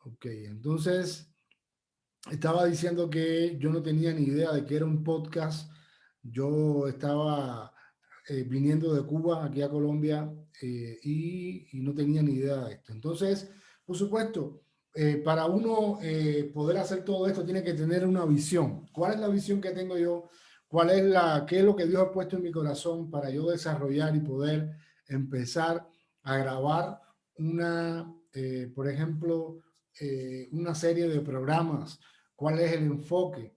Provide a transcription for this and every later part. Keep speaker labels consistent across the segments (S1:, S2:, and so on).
S1: Ok, entonces estaba diciendo que yo no tenía ni idea de que era un podcast. Yo estaba viniendo de Cuba aquí a Colombia y no tenía ni idea de esto. Entonces, por supuesto, para uno poder hacer todo esto tiene que tener una visión. ¿Cuál es la visión que tengo yo? ¿Qué es lo que Dios ha puesto en mi corazón para yo desarrollar y poder empezar a grabar por ejemplo, una serie de programas? ¿Cuál es el enfoque?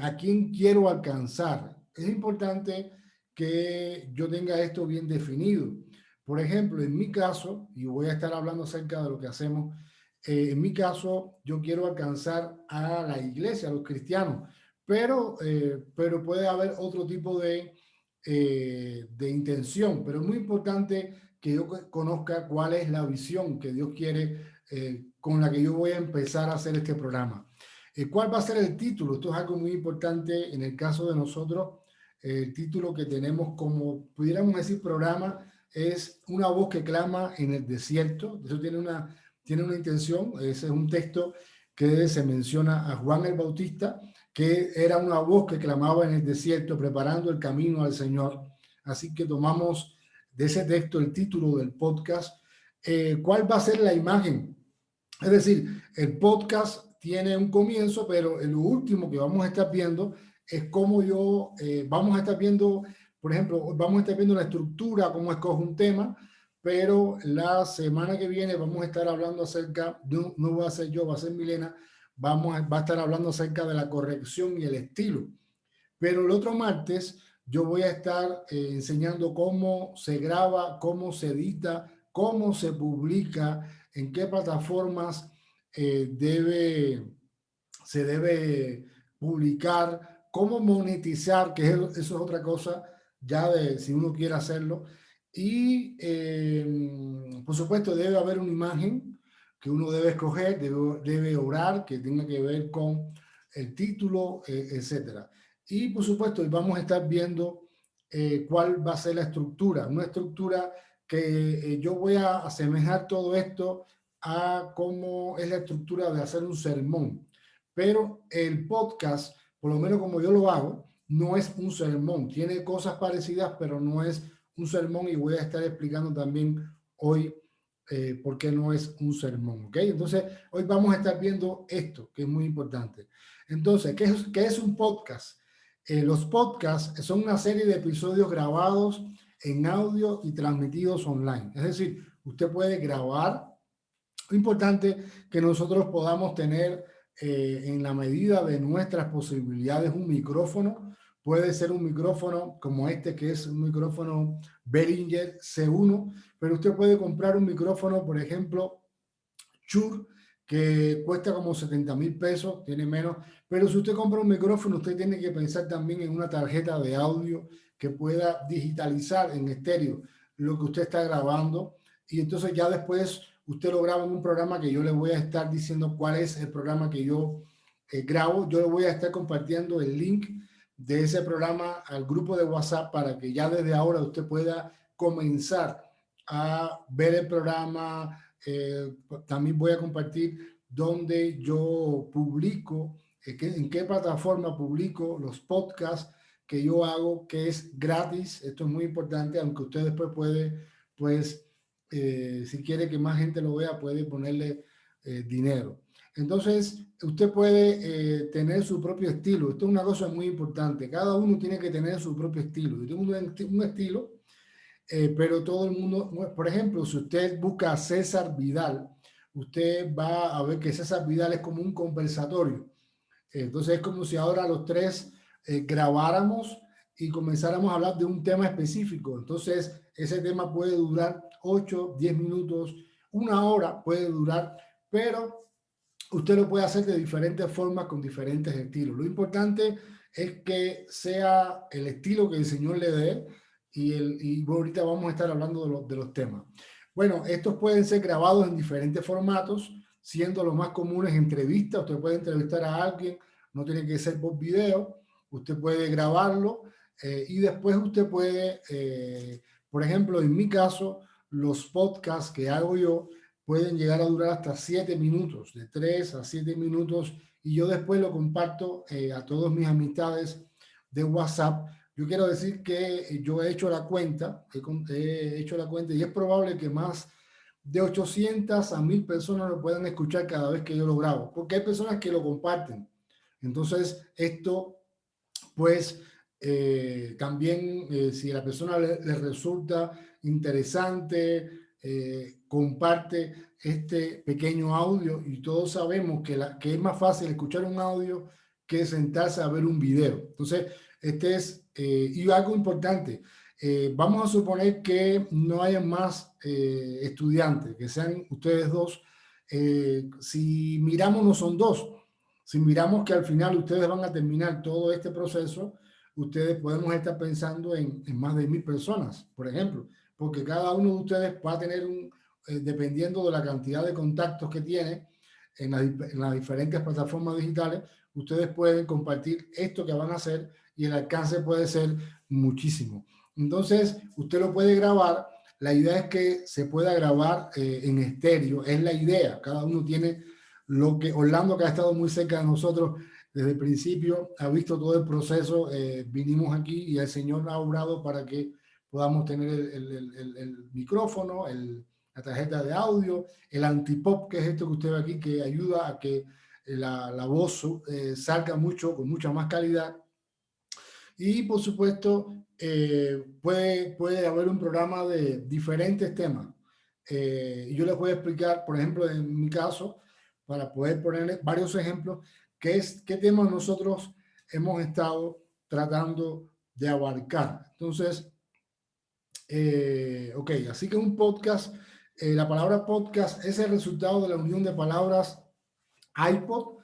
S1: ¿A quién quiero alcanzar? Es importante que yo tenga esto bien definido. Por ejemplo, en mi caso, y voy a estar hablando acerca de lo que hacemos, en mi caso, yo quiero alcanzar a la iglesia, a los cristianos, pero puede haber otro tipo de intención, pero es muy importante que yo conozca cuál es la visión que Dios quiere con la que yo voy a empezar a hacer este programa. ¿Cuál va a ser el título? Esto es algo muy importante en el caso de nosotros. El título que tenemos como, pudiéramos decir, programa es Una voz que clama en el desierto. Eso tiene una intención. Ese es un texto que se menciona a Juan el Bautista, que era una voz que clamaba en el desierto, preparando el camino al Señor. Así que tomamos de ese texto el título del podcast. ¿Cuál va a ser la imagen? Es decir, el podcast tiene un comienzo, pero lo último que vamos a estar viendo es cómo vamos a estar viendo, por ejemplo, vamos a estar viendo la estructura, cómo escojo un tema, pero la semana que viene vamos a estar hablando acerca, no va a ser yo, va a ser Milena, va a estar hablando acerca de la corrección y el estilo. Pero el otro martes yo voy a estar enseñando cómo se graba, cómo se edita, cómo se publica, en qué plataformas se debe publicar, cómo monetizar, que eso es otra cosa ya de si uno quiere hacerlo. Y por supuesto debe haber una imagen que uno debe escoger, debe orar, que tenga que ver con el título, etcétera. Y por supuesto, vamos a estar viendo cuál va a ser la estructura, una estructura que yo voy a asemejar todo esto a cómo es la estructura de hacer un sermón. Pero el podcast, por lo menos como yo lo hago, no es un sermón. Tiene cosas parecidas, pero no es un sermón y voy a estar explicando también hoy por qué no es un sermón. ¿Ok? Entonces, hoy vamos a estar viendo esto, que es muy importante. Entonces, qué es un podcast? Los podcasts son una serie de episodios grabados en audio y transmitidos online. Es decir, usted puede grabar. Lo importante que nosotros podamos tener en la medida de nuestras posibilidades un micrófono. Puede ser un micrófono como este, que es un micrófono Behringer C1, pero usted puede comprar un micrófono, por ejemplo, Shure, que cuesta como 70,000 pesos, tiene menos. Pero si usted compra un micrófono, usted tiene que pensar también en una tarjeta de audio que pueda digitalizar en estéreo lo que usted está grabando. Y entonces ya después usted lo graba en un programa que yo le voy a estar diciendo cuál es el programa que yo grabo. Yo le voy a estar compartiendo el link de ese programa al grupo de WhatsApp para que ya desde ahora usted pueda comenzar a ver el programa. También voy a compartir dónde yo publico, en qué plataforma publico los podcasts que yo hago, que es gratis. Esto es muy importante, aunque usted después puede, pues, si quiere que más gente lo vea, puede ponerle dinero. Entonces, usted puede tener su propio estilo. Esto es una cosa muy importante. Cada uno tiene que tener su propio estilo. Yo tengo un estilo, pero todo el mundo, por ejemplo, si usted busca a César Vidal, usted va a ver que César Vidal es como un conversatorio. Entonces es como si ahora los tres grabáramos y comenzáramos a hablar de un tema específico. Entonces ese tema puede durar 8, 10 minutos, una hora puede durar, pero usted lo puede hacer de diferentes formas con diferentes estilos. Lo importante es que sea el estilo que el Señor le dé y bueno, ahorita vamos a estar hablando de los temas. Bueno, estos pueden ser grabados en diferentes formatos, siendo los más comunes entrevistas. Usted puede entrevistar a alguien, no tiene que ser por video, usted puede grabarlo y después usted puede, por ejemplo, en mi caso, los podcasts que hago yo, pueden llegar a durar hasta 7 minutos, de 3 a 7 minutos, y yo después lo comparto a todos mis amistades de WhatsApp. Yo quiero decir que yo he hecho la cuenta, he hecho la cuenta y es probable que más de 800 a 1000 personas lo puedan escuchar cada vez que yo lo grabo, porque hay personas que lo comparten. Entonces, esto, pues, también, si a la persona le resulta interesante, comparte este pequeño audio, y todos sabemos que es más fácil escuchar un audio que sentarse a ver un video. Entonces, y algo importante, vamos a suponer que no haya más estudiantes, que sean ustedes dos. Si miramos, no son dos. Si miramos que al final ustedes van a terminar todo este proceso, ustedes podemos estar pensando en más de 1000 personas, por ejemplo, porque cada uno de ustedes va a tener dependiendo de la cantidad de contactos que tiene en las diferentes plataformas digitales, ustedes pueden compartir esto que van a hacer y el alcance puede ser muchísimo. Entonces, usted lo puede grabar. La idea es que se pueda grabar en estéreo, es la idea. Cada uno tiene lo que Orlando, que ha estado muy cerca de nosotros desde el principio, ha visto todo el proceso. Vinimos aquí y el Señor ha obrado para que podamos tener el micrófono, la tarjeta de audio, el antipop, que es esto que usted ve aquí, que ayuda a que la voz salga con mucha más calidad. Y por supuesto, puede haber un programa de diferentes temas. Y yo les voy a explicar, por ejemplo, en mi caso, para poder poner varios ejemplos, qué temas nosotros hemos estado tratando de abarcar. Entonces, ok, así que un podcast, la palabra podcast es el resultado de la unión de palabras iPod,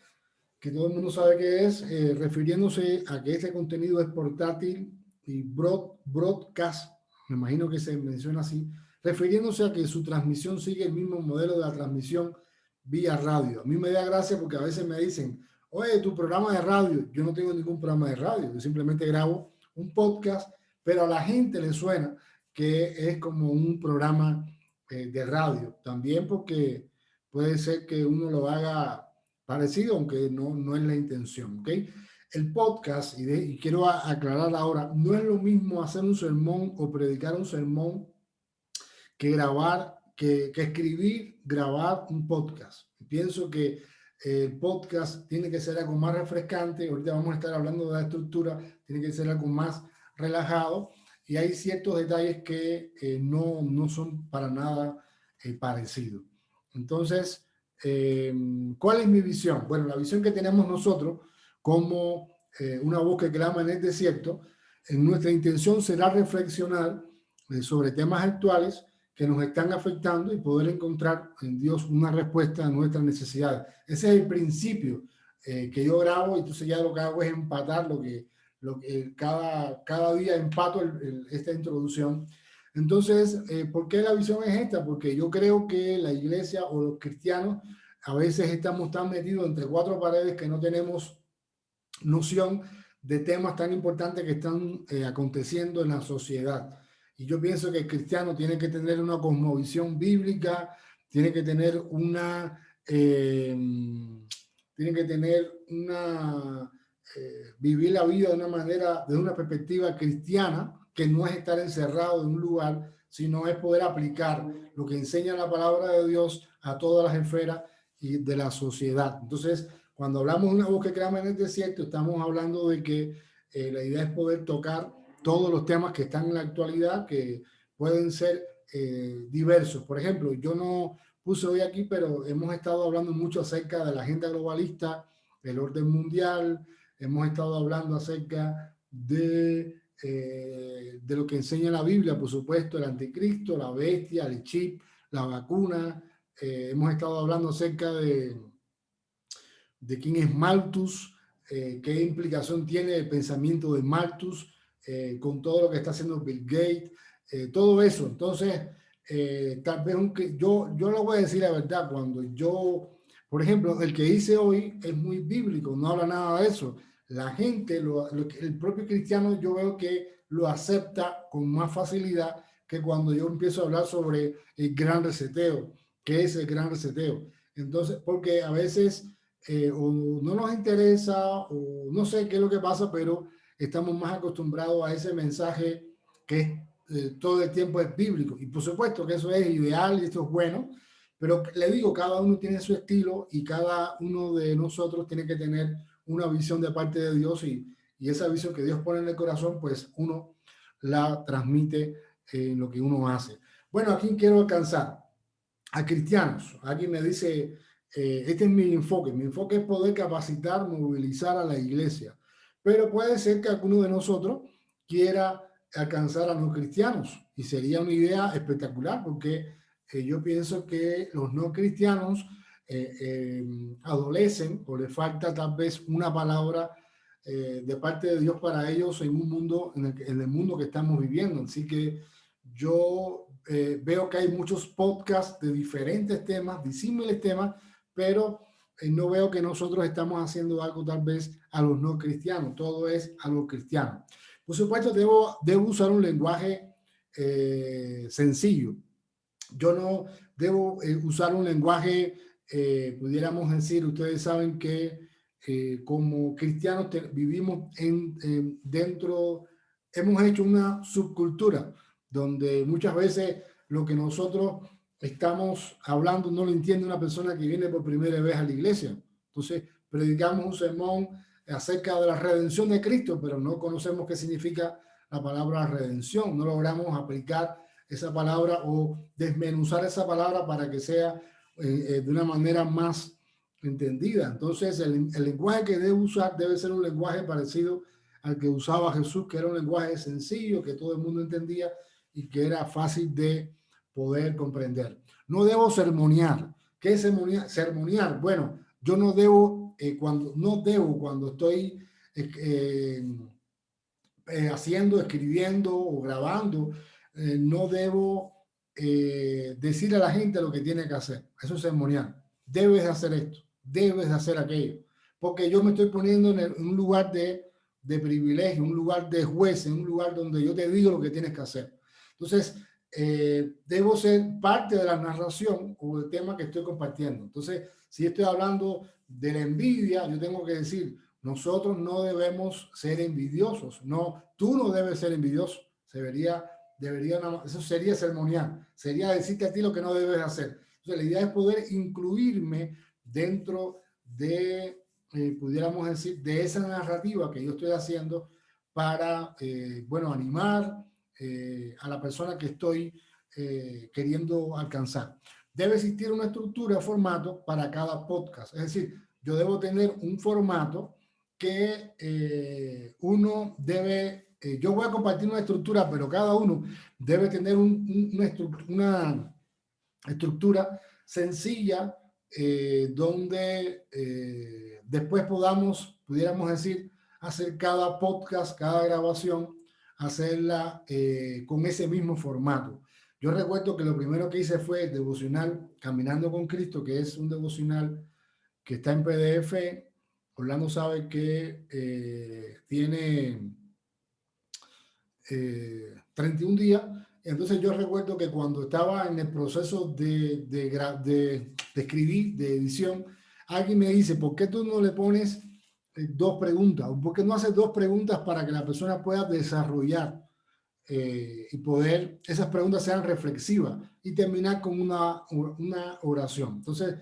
S1: que todo el mundo sabe qué es, refiriéndose a que este contenido es portátil, y broadcast, me imagino que se menciona así, refiriéndose a que su transmisión sigue el mismo modelo de la transmisión vía radio. A mí me da gracia porque a veces me dicen, oye, tu programa de radio. Yo no tengo ningún programa de radio, yo simplemente grabo un podcast, pero a la gente le suena que es como un programa de radio. También porque puede ser que uno lo haga parecido, aunque no es la intención, ¿ok? El podcast, y quiero aclarar ahora, no es lo mismo hacer un sermón o predicar un sermón que que escribir, grabar un podcast. Pienso que el podcast tiene que ser algo más refrescante. Ahorita vamos a estar hablando de la estructura, tiene que ser algo más relajado, y hay ciertos detalles que no son para nada parecidos. Entonces, ¿cuál es mi visión? Bueno, la visión que tenemos nosotros como una voz que clama en el desierto, nuestra intención será reflexionar sobre temas actuales que nos están afectando y poder encontrar en Dios una respuesta a nuestras necesidades. Ese es el principio que yo grabo, y entonces ya lo que hago es empatar cada día empato esta introducción. Entonces, ¿por qué la visión es esta? Porque yo creo que la iglesia o los cristianos a veces estamos tan metidos entre cuatro paredes que no tenemos noción de temas tan importantes que están aconteciendo en la sociedad. Y yo pienso que el cristiano tiene que tener una cosmovisión bíblica, tiene que tener vivir la vida de una manera, de una perspectiva cristiana, que no es estar encerrado en un lugar, sino es poder aplicar lo que enseña la palabra de Dios a todas las esferas y de la sociedad. Entonces, cuando hablamos de una voz que clama en el desierto, estamos hablando de que la idea es poder tocar todos los temas que están en la actualidad, que pueden ser diversos. Por ejemplo, yo no puse hoy aquí, pero hemos estado hablando mucho acerca de la agenda globalista, el orden mundial. Hemos estado hablando acerca de lo que enseña la Biblia, por supuesto, el anticristo, la bestia, el chip, la vacuna. Hemos estado hablando acerca de quién es Malthus, qué implicación tiene el pensamiento de Malthus con todo lo que está haciendo Bill Gates, todo eso. Entonces, tal vez yo lo voy a decir la verdad, por ejemplo, el que hice hoy es muy bíblico, no habla nada de eso. La gente, el propio cristiano, yo veo que lo acepta con más facilidad que cuando yo empiezo a hablar sobre el gran reseteo, qué es el gran reseteo. Entonces, porque a veces o no nos interesa o no sé qué es lo que pasa, pero estamos más acostumbrados a ese mensaje que todo el tiempo es bíblico. Y por supuesto que eso es ideal y esto es bueno, pero le digo, cada uno tiene su estilo y cada uno de nosotros tiene que tener una visión de parte de Dios y esa visión que Dios pone en el corazón, pues uno la transmite en lo que uno hace. Bueno, ¿a quién quiero alcanzar? A cristianos. Alguien me dice, este es mi enfoque. Mi enfoque es poder capacitar, movilizar a la iglesia. Pero puede ser que alguno de nosotros quiera alcanzar a los cristianos y sería una idea espectacular porque yo pienso que los no cristianos adolecen o les falta tal vez una palabra de parte de Dios para ellos en un mundo, en el mundo que estamos viviendo. Así que yo veo que hay muchos podcasts de diferentes temas, disímiles temas, pero no veo que nosotros estamos haciendo algo tal vez a los no cristianos, todo es a los cristianos. Por supuesto, debo usar un lenguaje sencillo. Yo no debo usar un lenguaje, pudiéramos decir, ustedes saben que como cristianos vivimos dentro, hemos hecho una subcultura donde muchas veces lo que nosotros estamos hablando no lo entiende una persona que viene por primera vez a la iglesia. Entonces, predicamos un sermón acerca de la redención de Cristo, pero no conocemos qué significa la palabra redención, no logramos aplicar esa palabra o desmenuzar esa palabra para que sea de una manera más entendida. Entonces, el lenguaje que debe usar debe ser un lenguaje parecido al que usaba Jesús, que era un lenguaje sencillo, que todo el mundo entendía y que era fácil de poder comprender. No debo sermonear. ¿Qué es sermonear? Sermonear. Bueno, yo no debo, cuando estoy haciendo, escribiendo o grabando, no debo decir a la gente lo que tiene que hacer. Eso es sermonear. Debes hacer esto, debes hacer aquello. Porque yo me estoy poniendo en un lugar de privilegio, un lugar de juez, en un lugar donde yo te digo lo que tienes que hacer. Entonces, debo ser parte de la narración o el tema que estoy compartiendo. Entonces, si estoy hablando de la envidia, yo tengo que decir, nosotros no debemos ser envidiosos. No, tú no debes ser envidioso. Eso sería sermonear. Sería decirte a ti lo que no debes hacer. Entonces, la idea es poder incluirme dentro de, pudiéramos decir, de esa narrativa que yo estoy haciendo para, bueno, animar a la persona que estoy queriendo alcanzar. Debe existir una estructura, formato para cada podcast. Es decir, yo debo tener un formato que uno debe, yo voy a compartir una estructura, pero cada uno debe tener una estructura sencilla donde después pudiéramos decir, hacer cada podcast, cada grabación, hacerla con ese mismo formato. Yo recuerdo que lo primero que hice fue el devocional Caminando con Cristo, que es un devocional que está en PDF. Orlando sabe que tiene 31 días. Entonces yo recuerdo que cuando estaba en el proceso de escribir, de edición, alguien me dice, ¿por qué tú no le pones dos preguntas? ¿Por qué no haces dos preguntas para que la persona pueda desarrollar y poder, esas preguntas sean reflexivas y terminar con una oración? Entonces,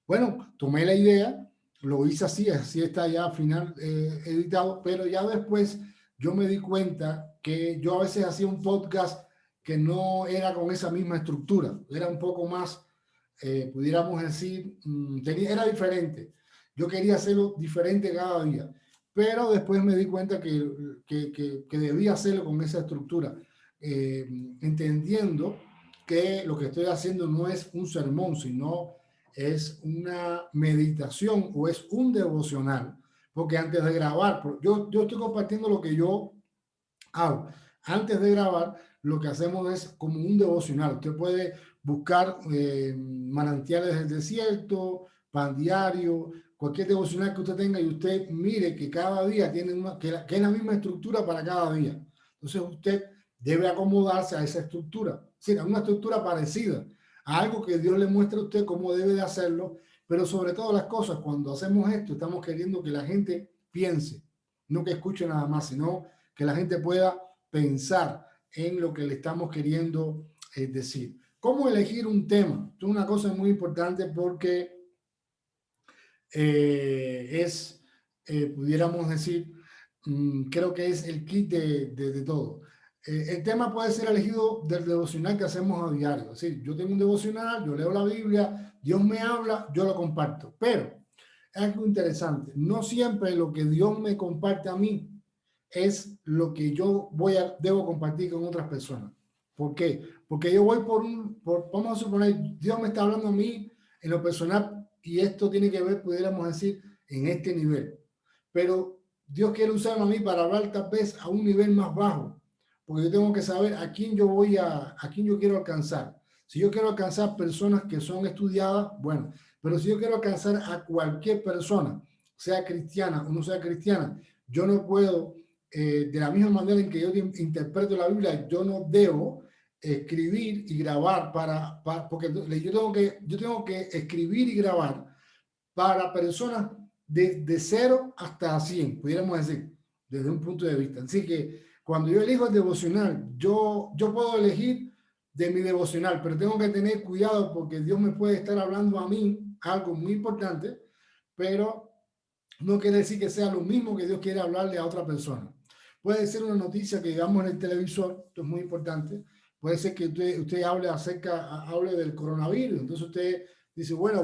S1: bueno, tomé la idea, lo hice así está ya al final editado, pero ya después yo me di cuenta que yo a veces hacía un podcast que no era con esa misma estructura, era un poco más, pudiéramos decir, era diferente. Yo quería hacerlo diferente cada día, pero después me di cuenta que debía hacerlo con esa estructura, entendiendo que lo que estoy haciendo no es un sermón, sino es una meditación o es un devocional, porque antes de grabar, yo estoy compartiendo lo que yo hago. Antes de grabar, lo que hacemos es como un devocional. Usted puede buscar manantiales del desierto, pan diario, cualquier devocional que usted tenga y usted mire que cada día tiene que es la misma estructura para cada día. Entonces usted debe acomodarse a esa estructura, sí, a una estructura parecida algo que Dios le muestra a usted cómo debe de hacerlo, pero sobre todas las cosas, cuando hacemos esto, estamos queriendo que la gente piense, no que escuche nada más, sino que la gente pueda pensar en lo que le estamos queriendo decir. ¿Cómo elegir un tema? Esto es una cosa muy importante porque pudiéramos decir, creo que es el kit de todo. El tema puede ser elegido del devocional que hacemos a diario. Es decir, yo tengo un devocional, yo leo la Biblia, Dios me habla, yo lo comparto. Pero es algo interesante. No siempre lo que Dios me comparte a mí es lo que yo debo compartir con otras personas. ¿Por qué? Porque yo voy vamos a suponer, Dios me está hablando a mí en lo personal y esto tiene que ver, pudiéramos decir, en este nivel. Pero Dios quiere usarme a mí para hablar tal vez a un nivel más bajo, porque yo tengo que saber a quién a quién yo quiero alcanzar. Si yo quiero alcanzar personas que son estudiadas, bueno, pero si yo quiero alcanzar a cualquier persona, sea cristiana o no sea cristiana, yo no puedo, de la misma manera en que yo interpreto la Biblia, yo no debo escribir y grabar porque yo tengo que escribir y grabar para personas de 0 hasta 100, pudiéramos decir, desde un punto de vista. Así que cuando yo elijo el devocional, yo puedo elegir de mi devocional, pero tengo que tener cuidado porque Dios me puede estar hablando a mí algo muy importante, pero no quiere decir que sea lo mismo que Dios quiere hablarle a otra persona. Puede ser una noticia que digamos en el televisor, esto es muy importante. Puede ser que usted hable del coronavirus. Entonces usted dice, bueno,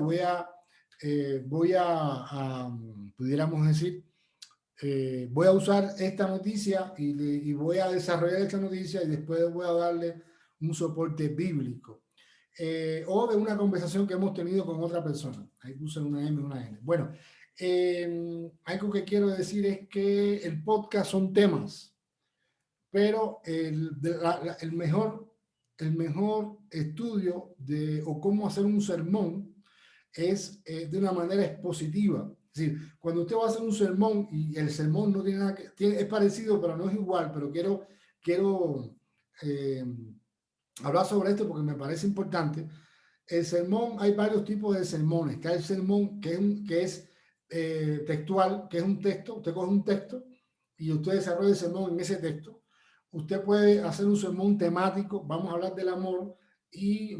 S1: pudiéramos decir, voy a usar esta noticia y voy a desarrollar esta noticia y después voy a darle un soporte bíblico. O de una conversación que hemos tenido con otra persona. Ahí puse una M y una N. Bueno, algo que quiero decir es que el podcast son temas, pero el mejor estudio o cómo hacer un sermón es de una manera expositiva. Es decir, cuando usted va a hacer un sermón y el sermón no tiene nada es parecido, pero no es igual, pero quiero eh, hablar sobre esto porque me parece importante. El sermón, hay varios tipos de sermones. Que hay sermón que es textual, que es un texto. Usted coge un texto y usted desarrolla el sermón en ese texto. Usted puede hacer un sermón temático. Vamos a hablar del amor y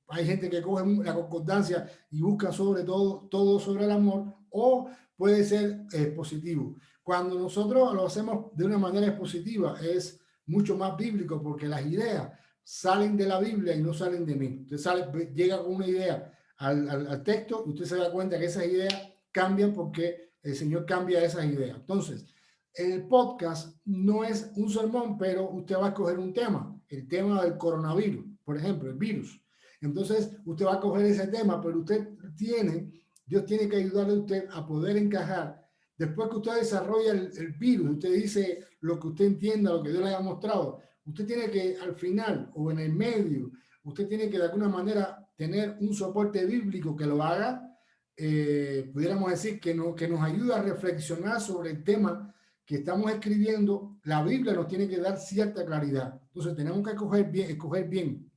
S1: hay gente que coge la concordancia y busca sobre todo sobre el amor, o puede ser expositivo. Cuando nosotros lo hacemos de una manera expositiva es mucho más bíblico porque las ideas salen de la Biblia y no salen de mí. Usted llega con una idea al texto y usted se da cuenta que esas ideas cambian porque el Señor cambia esas ideas. Entonces, el podcast no es un sermón, pero usted va a escoger un tema, el tema del coronavirus, por ejemplo, el virus. Entonces, usted va a coger ese tema, pero Dios tiene que ayudarle a usted a poder encajar. Después que usted desarrolla el virus, usted dice lo que usted entienda, lo que Dios le haya mostrado, usted tiene que al final o en el medio, usted tiene que de alguna manera tener un soporte bíblico que lo haga, pudiéramos decir que nos ayude a reflexionar sobre el tema que estamos escribiendo. La Biblia nos tiene que dar cierta claridad. Entonces tenemos que escoger bien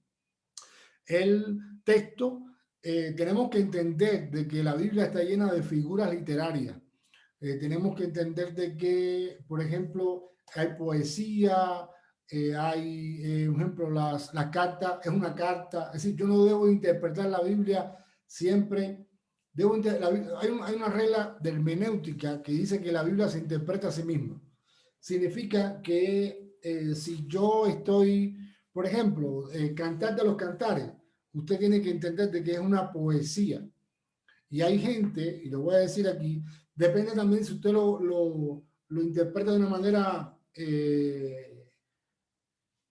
S1: el texto. Tenemos que entender de que la Biblia está llena de figuras literarias. Tenemos que entender de que, por ejemplo, hay poesía, por ejemplo, la carta es una carta. Es decir, yo no debo interpretar la Biblia siempre. Hay una regla de hermenéutica que dice que la Biblia se interpreta a sí misma. Significa que si yo estoy, por ejemplo, Cantar de los Cantares, usted tiene que entender de que es una poesía. Y hay gente, y lo voy a decir aquí, depende también si usted lo interpreta de una manera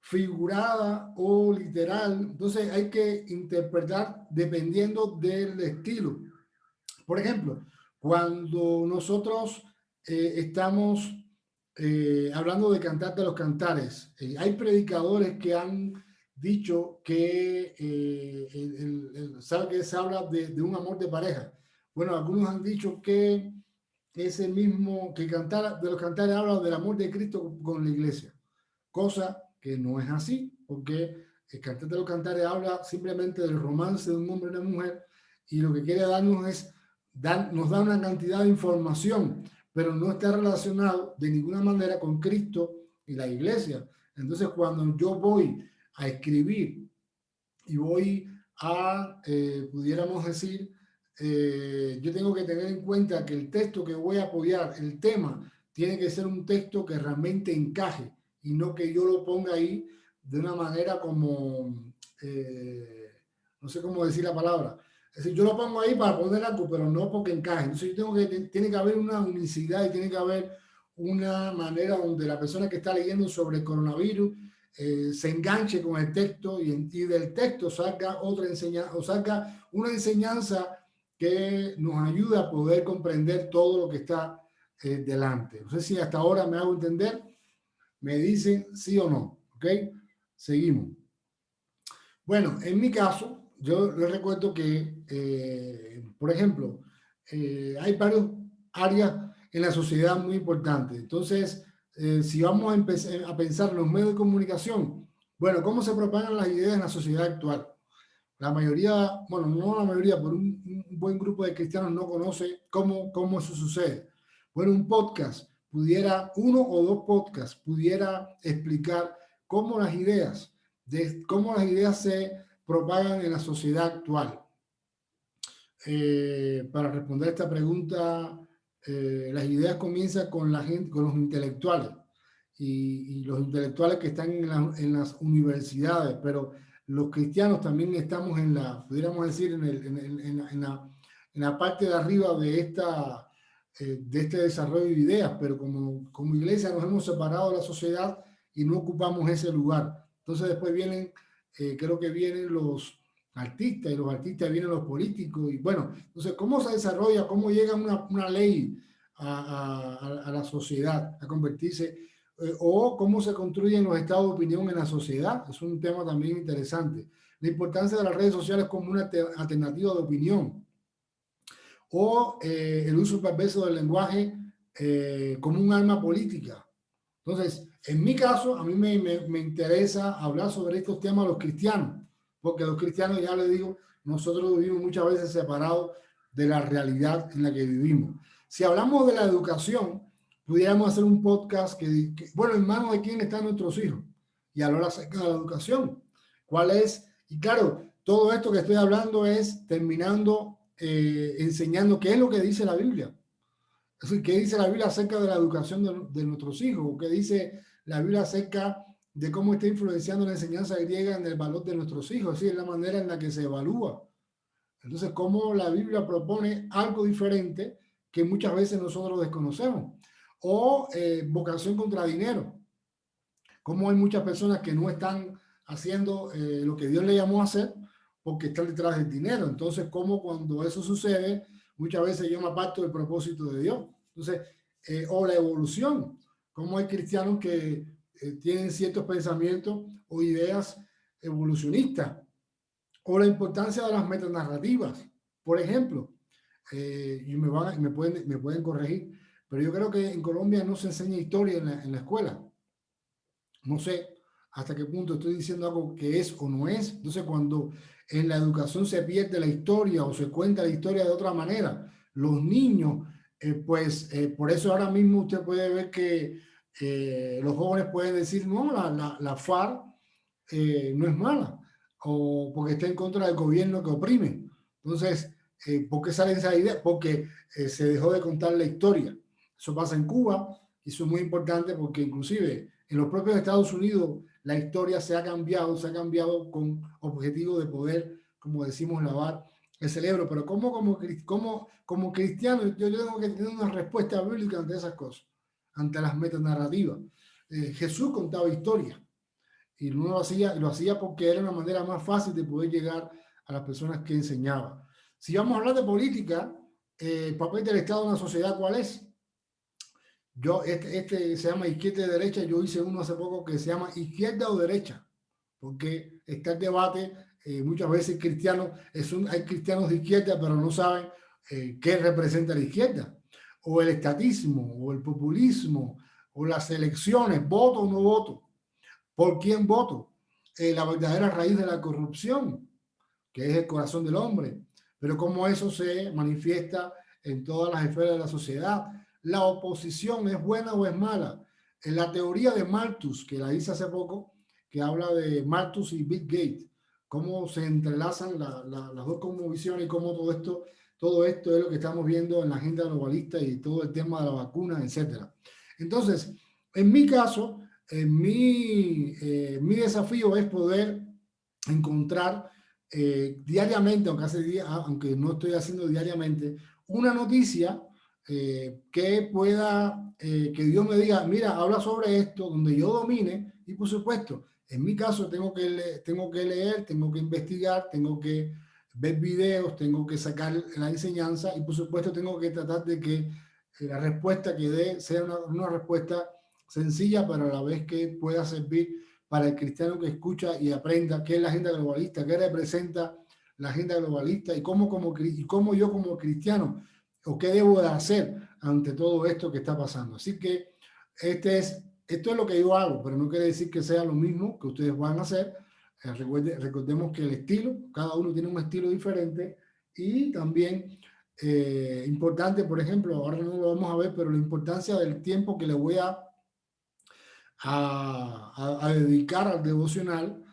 S1: figurada o literal. Entonces hay que interpretar dependiendo del estilo. Por ejemplo, cuando nosotros estamos hablando de Cantar de los Cantares, hay predicadores que han dicho que, ¿sabe que se habla de un amor de pareja? Bueno, algunos han dicho que ese mismo, que Cantar de los Cantares habla del amor de Cristo con la iglesia, cosa que no es así, porque El Cantar de los Cantares habla simplemente del romance de un hombre y una mujer, y lo que quiere darnos es, nos da una cantidad de información, pero no está relacionado de ninguna manera con Cristo y la iglesia. Entonces, cuando yo voy a escribir y voy a, pudiéramos decir, yo tengo que tener en cuenta que el texto que voy a apoyar, el tema, tiene que ser un texto que realmente encaje y no que yo lo ponga ahí de una manera como, no sé cómo decir la palabra. Es decir, yo lo pongo ahí para poner algo, pero no porque encaje. Entonces yo tengo que, tiene que haber una unicidad y tiene que haber una manera donde la persona que está leyendo sobre el coronavirus se enganche con el texto y del texto salga otra enseñanza o salga una enseñanza que nos ayuda a poder comprender todo lo que está delante. No sé si hasta ahora me hago entender, me dicen sí o no, ¿ok? Seguimos. Bueno, en mi caso, yo les recuerdo que, por ejemplo, hay varias áreas en la sociedad muy importantes. Entonces, si vamos a empezar a pensar en los medios de comunicación, bueno, ¿cómo se propagan las ideas en la sociedad actual? La mayoría, bueno, no la mayoría, pero un buen grupo de cristianos no conoce cómo eso sucede. Bueno, un podcast pudiera, uno o dos podcasts, pudiera explicar cómo las ideas, cómo las ideas se propagan en la sociedad actual. Para responder esta pregunta, las ideas comienzan con la gente, con los intelectuales y los intelectuales que están en las universidades, pero los cristianos también estamos en la, pudiéramos decir, en la parte de arriba de este desarrollo de ideas, pero como iglesia nos hemos separado de la sociedad y no ocupamos ese lugar. Entonces después vienen, creo que vienen los artistas y los artistas vienen los políticos y bueno, entonces cómo se desarrolla, cómo llega una ley a la sociedad a convertirse o cómo se construyen los estados de opinión en la sociedad, es un tema también interesante. La importancia de las redes sociales como una alternativa de opinión o el uso perverso del lenguaje como un arma política. Entonces, en mi caso, a mí me interesa hablar sobre estos temas a los cristianos, porque los cristianos, ya les digo, nosotros vivimos muchas veces separados de la realidad en la que vivimos. Si hablamos de la educación, pudiéramos hacer un podcast bueno, en manos de quién están nuestros hijos y hablar acerca de la educación. ¿Cuál es? Y claro, todo esto que estoy hablando es terminando enseñando qué es lo que dice la Biblia. Es decir, ¿qué dice la Biblia acerca de la educación de nuestros hijos? ¿Qué dice la Biblia acerca de cómo está influenciando la enseñanza griega en el valor de nuestros hijos? Es decir, la manera en la que se evalúa. Entonces, cómo la Biblia propone algo diferente que muchas veces nosotros desconocemos. O vocación contra dinero. Cómo hay muchas personas que no están haciendo lo que Dios le llamó a hacer porque están detrás del dinero. Entonces, cómo cuando eso sucede, muchas veces yo me aparto del propósito de Dios. Entonces, o la evolución. Cómo hay cristianos que tienen ciertos pensamientos o ideas evolucionistas. O la importancia de las metanarrativas. Por ejemplo, y me pueden corregir, pero yo creo que en Colombia no se enseña historia en la escuela. No sé hasta qué punto estoy diciendo algo que es o no es. Entonces, cuando en la educación se pierde la historia o se cuenta la historia de otra manera, los niños, por eso ahora mismo usted puede ver que los jóvenes pueden decir, no, la FARC no es mala, o porque está en contra del gobierno que oprime. Entonces, ¿por qué sale esa idea? Porque se dejó de contar la historia. Eso pasa en Cuba y eso es muy importante porque inclusive en los propios Estados Unidos la historia se ha cambiado con objetivo de poder, como decimos, lavar el cerebro. Pero como cristiano, yo tengo que tener una respuesta bíblica ante esas cosas, ante las metanarrativas. Jesús contaba historia y uno lo hacía porque era una manera más fácil de poder llegar a las personas que enseñaba. Si vamos a hablar de política, el papel del Estado en la sociedad, ¿cuál es? Este se llama izquierda y derecha. Yo hice uno hace poco que se llama izquierda o derecha, porque está el debate. Muchas veces hay cristianos de izquierda, pero no saben qué representa la izquierda, o el estatismo, o el populismo, o las elecciones, voto o no voto, por quién voto. la verdadera raíz de la corrupción, que es el corazón del hombre, pero cómo eso se manifiesta en todas las esferas de la sociedad. La oposición es buena o es mala. En la teoría de Malthus, que la hice hace poco, que habla de Malthus y Bill Gates, cómo se entrelazan las dos cosmovisiones y cómo todo esto es lo que estamos viendo en la agenda globalista y todo el tema de la vacuna, etcétera. Entonces, en mi caso, mi desafío es poder encontrar diariamente, aunque no estoy haciendo diariamente, una noticia que pueda, que Dios me diga, mira, habla sobre esto, donde yo domine, y por supuesto, en mi caso tengo que leer, tengo que investigar, tengo que ver videos, tengo que sacar la enseñanza y por supuesto tengo que tratar de que la respuesta que dé sea una respuesta sencilla, pero a la vez que pueda servir para el cristiano que escucha y aprenda qué es la agenda globalista, qué representa la agenda globalista y cómo yo como cristiano o qué debo de hacer ante todo esto que está pasando. Así que esto es lo que yo hago, pero no quiere decir que sea lo mismo que ustedes van a hacer. Recordemos que el estilo, cada uno tiene un estilo diferente y también importante, por ejemplo, ahora no lo vamos a ver, pero la importancia del tiempo que le voy a dedicar al devocional,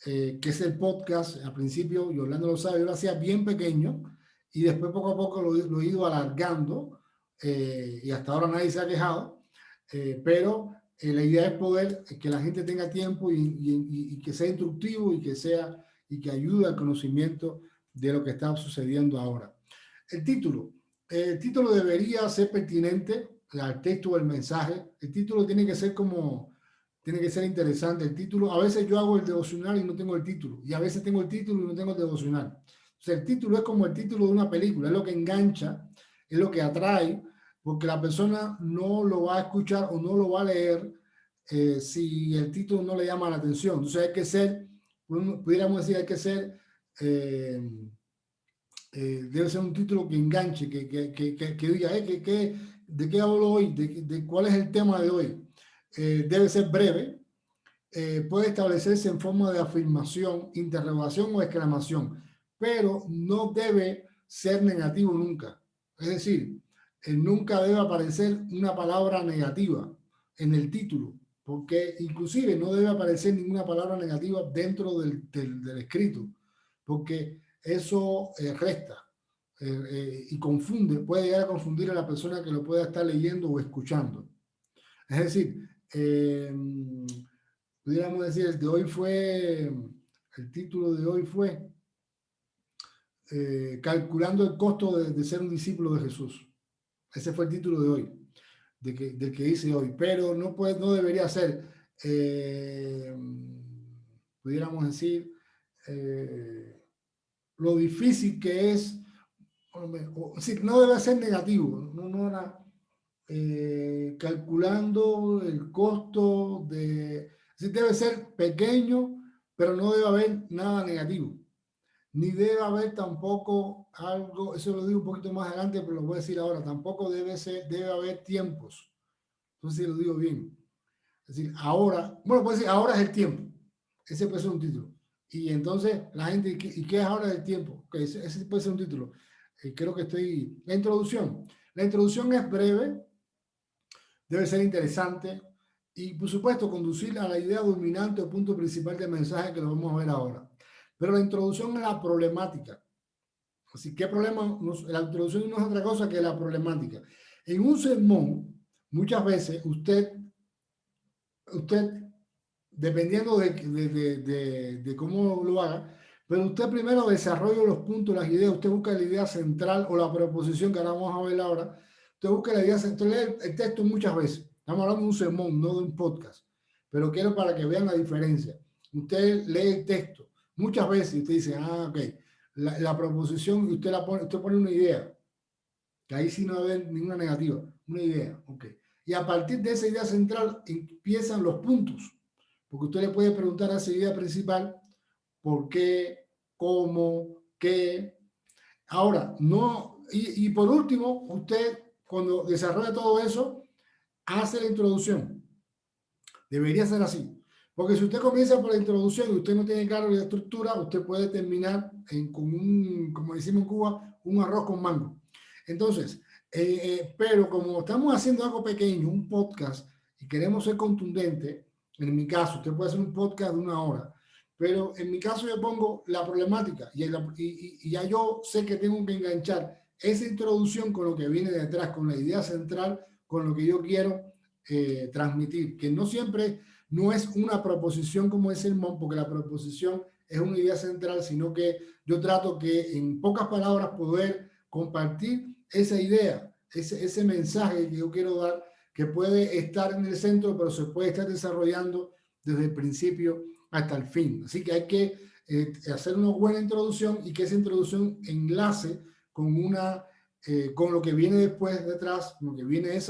S1: que es el podcast. Al principio, Yolanda lo sabe, yo lo hacía bien pequeño y después poco a poco lo he ido alargando y hasta ahora nadie se ha quejado, pero la idea es poder que la gente tenga tiempo y que sea instructivo y que ayude al conocimiento de lo que está sucediendo ahora. El título debería ser pertinente al texto o el mensaje. El título tiene que ser interesante. El título, a veces yo hago el devocional y no tengo el título, y a veces tengo el título y no tengo el devocional. O sea, el título es como el título de una película, es lo que engancha, es lo que atrae, porque la persona no lo va a escuchar o no lo va a leer si el título no le llama la atención. Entonces hay que ser, pudiéramos decir, hay que ser, debe ser un título que enganche, que diga, ¿de qué hablo hoy? ¿De cuál es el tema de hoy? Debe ser breve, puede establecerse en forma de afirmación, interrogación o exclamación, pero no debe ser negativo nunca. Es decir, nunca debe aparecer una palabra negativa en el título, porque inclusive no debe aparecer ninguna palabra negativa dentro del escrito, porque eso resta y confunde, puede llegar a confundir a la persona que lo pueda estar leyendo o escuchando. Es decir, pudiéramos decir, el título de hoy fue calculando el costo de ser un discípulo de Jesús. Ese fue el título de hoy, del que hice hoy, pero no debería ser, pudiéramos decir, lo difícil que es, no debe ser negativo, no era, calculando el costo sí debe ser pequeño, pero no debe haber nada negativo, ni debe haber tampoco algo, eso lo digo un poquito más adelante, pero lo voy a decir ahora, tampoco debe haber tiempos, entonces lo digo bien, es decir, ahora, bueno, puede decir, ahora es el tiempo, ese puede ser un título, y entonces la gente, ¿y qué es ahora el tiempo? Okay, ese puede ser un título. Creo que la introducción es breve, debe ser interesante y, por supuesto, conducir a la idea dominante o punto principal del mensaje que lo vamos a ver ahora. Pero la introducción es la problemática. Así que la introducción no es otra cosa que la problemática. En un sermón, muchas veces usted dependiendo de cómo lo haga, pero usted primero desarrolla los puntos, las ideas, usted busca la idea central o la proposición que ahora vamos a ver ahora. Usted busca la idea central, lee el texto muchas veces. Estamos hablando de un sermón, no de un podcast, pero quiero para que vean la diferencia. Usted lee el texto muchas veces y usted dice, ok, la proposición, usted pone una idea, que ahí sí no va a haber ninguna negativa, una idea, ok. Y a partir de esa idea central empiezan los puntos, porque usted le puede preguntar a esa idea principal por qué, cómo, qué. Ahora, no, y por último, usted cuando desarrolla todo eso, hace la introducción. Debería ser así. Porque si usted comienza por la introducción y usted no tiene claro la estructura, usted puede terminar con un, como decimos en Cuba, un arroz con mango. Entonces, pero como estamos haciendo algo pequeño, un podcast, y queremos ser contundentes, en mi caso, usted puede hacer un podcast de 1 hora, pero en mi caso yo pongo la problemática y ya yo sé que tengo que enganchar esa introducción con lo que viene detrás, con la idea central, con lo que yo quiero transmitir, que no siempre no es una proposición como es el sermón, porque la proposición es una idea central, sino que yo trato que en pocas palabras poder compartir esa idea, ese mensaje que yo quiero dar, que puede estar en el centro, pero se puede estar desarrollando desde el principio hasta el fin. Así que hay que hacer una buena introducción y que esa introducción enlace con con lo que viene después detrás, con lo que viene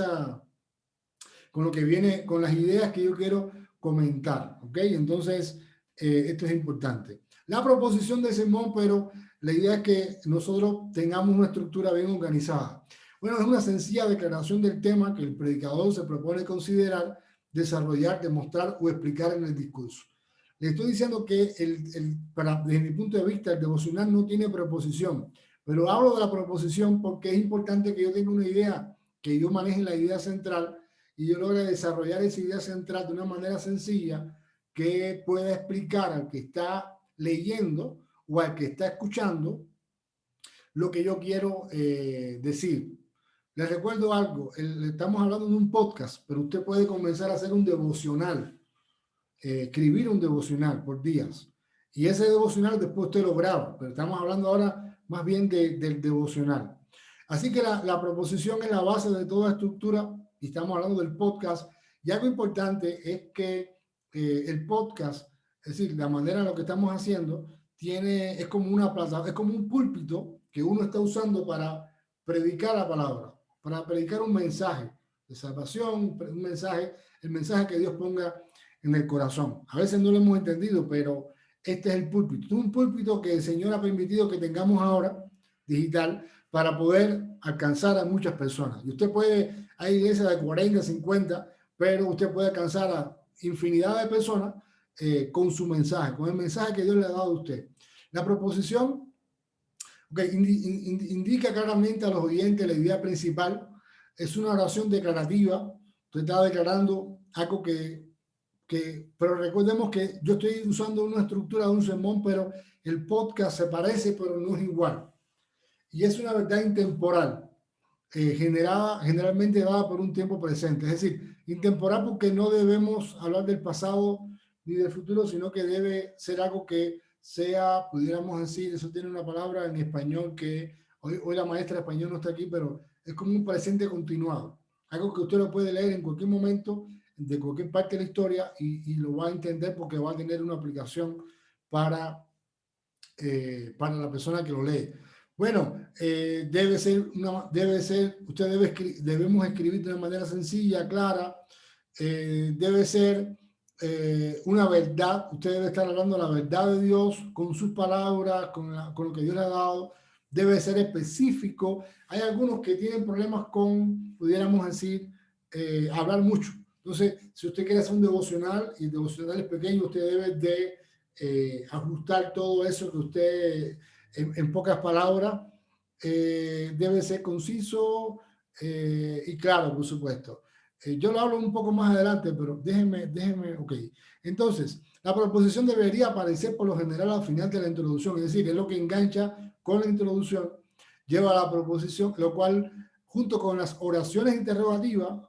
S1: con lo que viene, con las ideas que yo quiero comentar, ¿ok? Entonces, esto es importante. La proposición de sermón, pero la idea es que nosotros tengamos una estructura bien organizada. Bueno, es una sencilla declaración del tema que el predicador se propone considerar, desarrollar, demostrar o explicar en el discurso. Le estoy diciendo que desde mi punto de vista el devocional no tiene proposición, pero hablo de la proposición porque es importante que yo tenga una idea, que yo maneje la idea central y yo logre desarrollar esa idea central de una manera sencilla que pueda explicar al que está leyendo o al que está escuchando lo que yo quiero decir. Les recuerdo algo, estamos hablando de un podcast, pero usted puede comenzar a hacer un devocional, escribir un devocional por días. Y ese devocional después usted lo graba, pero estamos hablando ahora más bien del devocional. Así que la proposición es la base de toda estructura y estamos hablando del podcast. Y algo importante es que el podcast, es decir, la manera en lo que estamos haciendo, es como una plataforma, es como un púlpito que uno está usando para predicar la palabra, para predicar un mensaje de salvación, un mensaje, el mensaje que Dios ponga en el corazón. A veces no lo hemos entendido, pero este es el púlpito. Es un púlpito que el Señor ha permitido que tengamos ahora, digital, para poder alcanzar a muchas personas. Y usted puede, hay iglesias de 40, 50, pero usted puede alcanzar a infinidad de personas con su mensaje, con el mensaje que Dios le ha dado a usted. La proposición indica claramente a los oyentes la idea principal. Es una oración declarativa. Usted está declarando algo pero recordemos que yo estoy usando una estructura de un sermón, pero el podcast se parece, pero no es igual. Y es una verdad intemporal, generalmente dada por un tiempo presente. Es decir, intemporal porque no debemos hablar del pasado ni del futuro, sino que debe ser algo que sea, pudiéramos decir, eso tiene una palabra en español que hoy la maestra de español no está aquí, pero es como un presente continuado. Algo que usted lo puede leer en cualquier momento, de cualquier parte de la historia, y lo va a entender porque va a tener una aplicación para la persona que lo lee. Bueno, debemos escribir de una manera sencilla, clara, debe ser una verdad, usted debe estar hablando la verdad de Dios con sus palabras, con lo que Dios le ha dado, debe ser específico. Hay algunos que tienen problemas con, pudiéramos decir, hablar mucho. Entonces, si usted quiere hacer un devocional y el devocional es pequeño, usted debe de ajustar todo eso que usted, en pocas palabras, debe ser conciso y claro, por supuesto. Yo lo hablo un poco más adelante, pero déjenme, ok. Entonces, la proposición debería aparecer por lo general al final de la introducción, es decir, es lo que engancha con la introducción, lleva a la proposición, lo cual, junto con las oraciones interrogativas,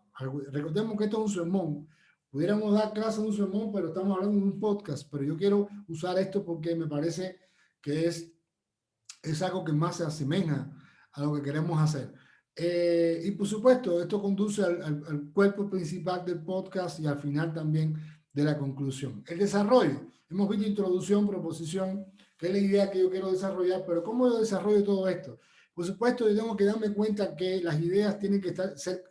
S1: recordemos que esto es un sermón, pudiéramos dar clase de un sermón, pero estamos hablando de un podcast, pero yo quiero usar esto porque me parece que es algo que más se asemeja a lo que queremos hacer. Y por supuesto, esto conduce al cuerpo principal del podcast y al final también de la conclusión. El desarrollo. Hemos visto introducción, proposición, que es la idea que yo quiero desarrollar, pero ¿cómo yo desarrollo todo esto? Por supuesto, yo tengo que darme cuenta que las ideas tienen que ser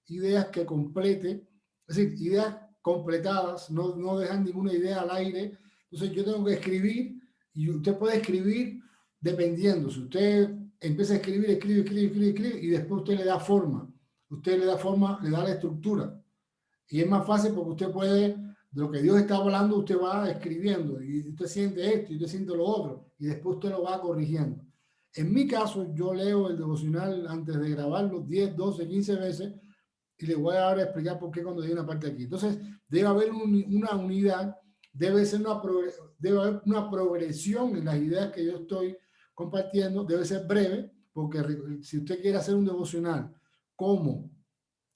S1: ideas que complete, es decir, ideas completadas, no dejan ninguna idea al aire. Entonces yo tengo que escribir y usted puede escribir dependiendo. Si usted empieza a escribir, escribe y después usted le da forma. Usted le da forma, le da la estructura. Y es más fácil porque usted puede de lo que Dios está hablando, usted va escribiendo y usted siente esto y usted siente lo otro y después usted lo va corrigiendo. En mi caso, yo leo el devocional antes de grabarlo 10, 12, 15 veces y le voy a ahora explicar por qué cuando hay una parte aquí. Entonces, debe haber una unidad, debe haber una progresión en las ideas que yo estoy compartiendo, debe ser breve, porque si usted quiere hacer un devocional como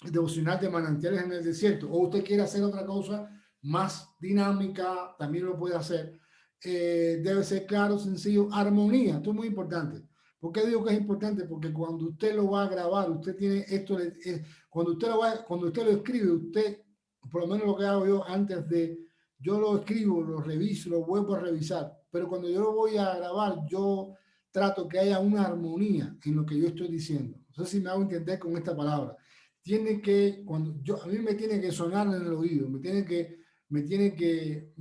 S1: el devocional de manantiales en el desierto, o usted quiere hacer otra cosa más dinámica, también lo puede hacer. Debe ser claro, sencillo, armonía, esto es muy importante. ¿Por qué digo que es importante? Porque cuando usted lo va a grabar, usted tiene esto, cuando usted lo escribe, usted, por lo menos lo que hago yo antes de, yo lo escribo, lo reviso, lo vuelvo a revisar, pero cuando yo lo voy a grabar, yo trato que haya una armonía en lo que yo estoy diciendo. No sé si me hago entender con esta palabra. Tiene que, a mí me tiene que sonar en el oído, me tiene que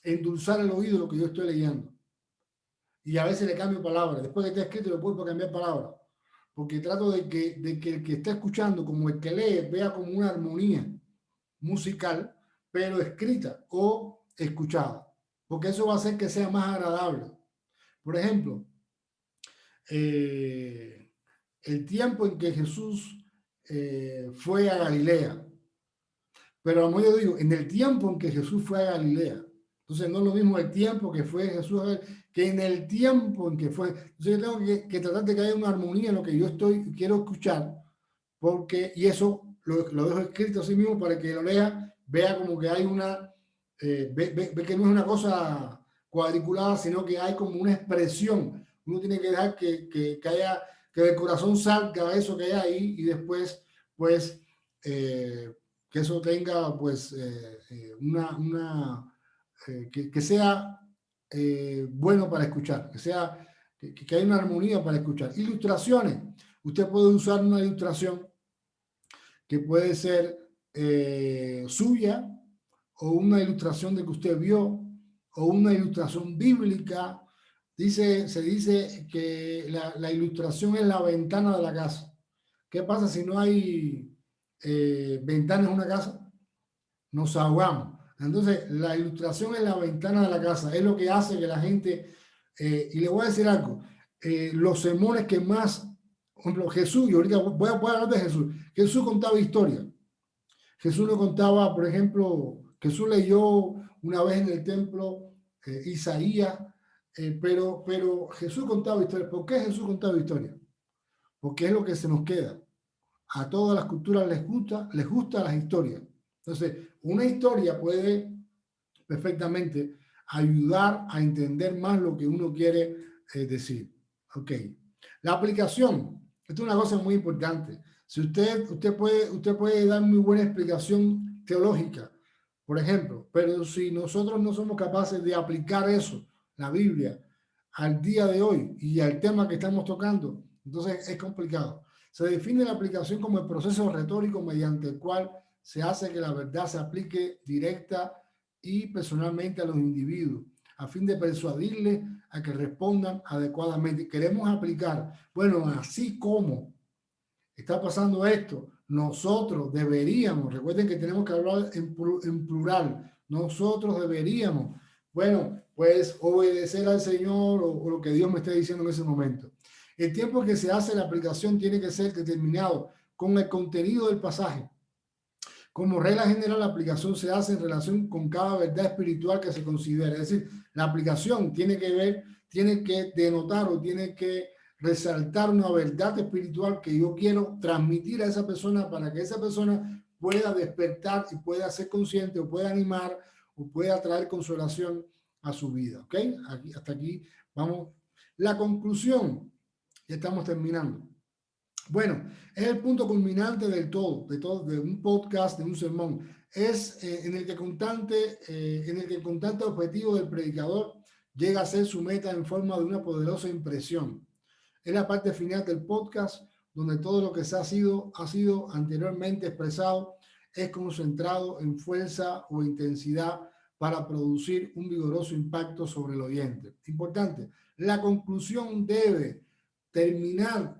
S1: endulzar el oído lo que yo estoy leyendo. Y a veces le cambio palabras. Después que está escrito, le vuelvo a cambiar palabras. Porque trato de que el que está escuchando, como el que lee, vea como una armonía musical, pero escrita o escuchada. Porque eso va a hacer que sea más agradable. Por ejemplo, el tiempo en que Jesús fue a Galilea. Pero como yo digo, en el tiempo en que Jesús fue a Galilea. Entonces no es lo mismo el tiempo que fue Jesús que en el tiempo en que fue. Entonces yo tengo que tratar de que haya una armonía en lo que yo quiero escuchar, porque, y eso lo dejo escrito así mismo para que lo lea, vea como que hay ve que no es una cosa cuadriculada, sino que hay como una expresión. Uno tiene que dejar haya, que del corazón salga eso que hay ahí y después, pues, que eso tenga, pues, que sea bueno para escuchar, que haya una armonía para escuchar. Ilustraciones. Usted puede usar una ilustración que puede ser suya o una ilustración de que usted vio o una ilustración bíblica. Se dice que la ilustración es la ventana de la casa. ¿Qué pasa si no hay ventanas en una casa? Nos ahogamos. Entonces, la ilustración es la ventana de la casa, es lo que hace que la gente, y le voy a decir algo, los sermones que más, por ejemplo, Jesús, y ahorita voy a hablar de Jesús, Jesús contaba historia. Jesús no contaba, por ejemplo, Jesús leyó una vez en el templo Isaías, pero Jesús contaba historia. ¿Por qué Jesús contaba historia? Porque es lo que se nos queda. A todas las culturas les gusta las historias. Entonces, una historia puede perfectamente ayudar a entender más lo que uno quiere decir. Ok. La aplicación. Esto es una cosa muy importante. Si usted puede dar muy buena explicación teológica, por ejemplo, pero si nosotros no somos capaces de aplicar eso, la Biblia, al día de hoy y al tema que estamos tocando, entonces es complicado. Se define la aplicación como el proceso retórico mediante el cual se hace que la verdad se aplique directa y personalmente a los individuos, a fin de persuadirles a que respondan adecuadamente. Queremos aplicar, bueno, así como está pasando esto, nosotros deberíamos, recuerden que tenemos que hablar en plural, nosotros deberíamos, bueno, pues obedecer al Señor o lo que Dios me esté diciendo en ese momento. El tiempo que se hace la aplicación tiene que ser determinado con el contenido del pasaje. Como regla general, la aplicación se hace en relación con cada verdad espiritual que se considera. Es decir, la aplicación tiene que denotar o tiene que resaltar una verdad espiritual que yo quiero transmitir a esa persona para que esa persona pueda despertar y pueda ser consciente o pueda animar o pueda traer consolación a su vida. ¿Ok? Hasta aquí vamos. La conclusión, ya estamos terminando. Bueno, es el punto culminante de un podcast, de un sermón. Es en el que el constante objetivo del predicador llega a ser su meta en forma de una poderosa impresión. Es la parte final del podcast donde todo lo que ha sido anteriormente expresado es concentrado en fuerza o intensidad para producir un vigoroso impacto sobre el oyente. Importante, la conclusión debe terminar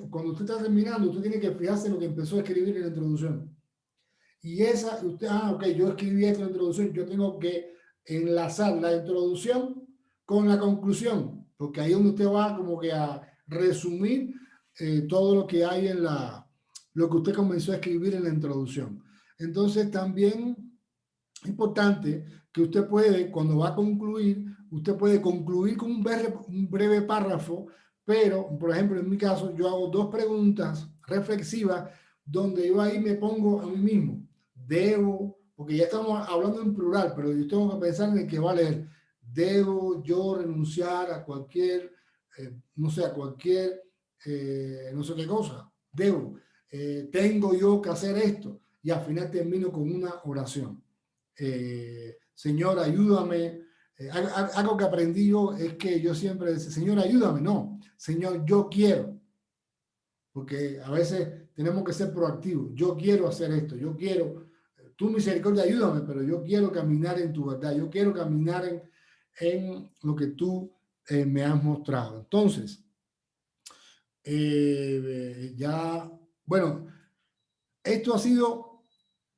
S1: cuando usted está terminando, usted tiene que fijarse en lo que empezó a escribir en la introducción. y esa, usted, ok, yo escribí esta introducción, yo tengo que enlazar la introducción con la conclusión, porque ahí es donde usted va como que a resumir todo lo que hay en lo que usted comenzó a escribir en la introducción. Entonces también es importante que usted puede, cuando va a concluir, usted puede concluir con un breve párrafo, pero, por ejemplo, en mi caso, yo hago dos preguntas reflexivas donde yo ahí me pongo a mí mismo. Debo, porque ya estamos hablando en plural, pero yo tengo que pensar en el que va a leer. Debo yo renunciar a cualquier, no sé, a cualquier, no sé qué cosa. Debo, tengo yo que hacer esto. Y al final termino con una oración. Señor, ayúdame. Algo que aprendí yo es que yo siempre decía, Señor, ayúdame. No, Señor, yo quiero. Porque a veces tenemos que ser proactivos. Yo quiero hacer esto. Yo quiero. Tu misericordia, ayúdame, pero yo quiero caminar en tu verdad. Yo quiero caminar en lo que tú me has mostrado. Entonces, ya, bueno, esto ha sido,